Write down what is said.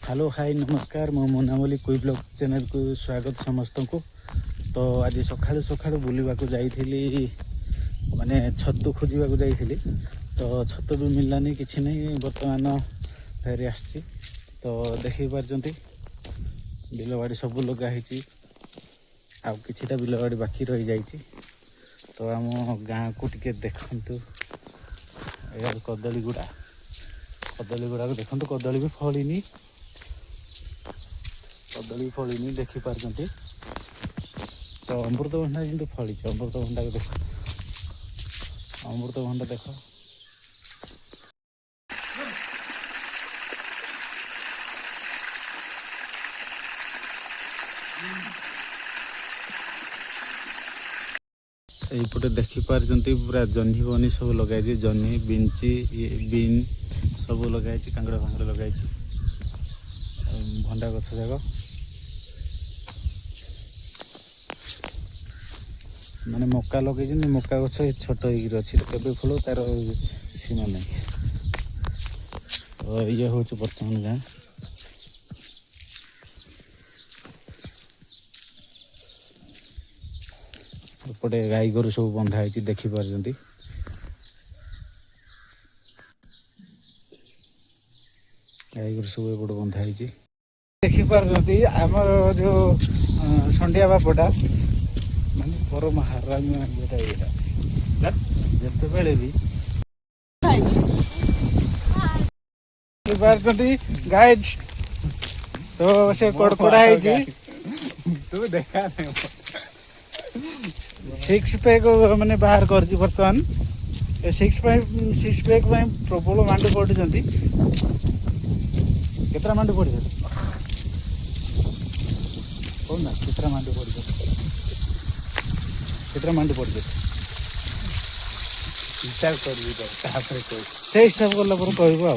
Hello hi नमस्कार मो मोनामली कुई ब्लॉग चैनल को स्वागत समस्त को। तो आज सकाळु सकाळु बुलवा को जाइथिली माने छतु खोजिबा को जाइथिली। तो छतु भी मिललानी किछि नै वर्तमान फेरी आछि। तो देखि पारजंती बिलवाड़ी सब लगा हिची आ किछिटा बिलवाड़ी बाकी रही जाइछि। तो आम गाँ को टिके देखंतु यार कदली गुड़ा को देखंतु कदली भी फलिनी देखी पारजंती। तो अमृतभंडा किंतु फली अमृतभंडा को देख अमृतभंडा देख यपटे देखी पारजंती पूरा जह्नी बनी सब लगाई जह्नी बिंची बीन सब लगाई कांगड़ फांगड़ लगाई भंडा गछ जाक माने मक्का लगे मक्का गछ छोट अच्छी केवे फल तार सीमा नहीं। तो ये हूँ बर्तमान गाँ एपटे गाई गोरु सब बंधा है देखी पारजंती। गाई गोरु सब एपटे बंधा है देखी पारजंती। आमर जो संडिया बापटा माने परम हारामी जिते बेले भी पारजंती गाय तो से कड़कड़ा है तू देखा सिक्स पैक मैंने बाहर कर बर्तमान सिक्स पैक प्रबल मांड पड़ुंट केतरा मांड पड़ कौन केतरा मांड पड़ केतरा मांड पड़ हिसाब कर से हिसाब कला कहबो आ।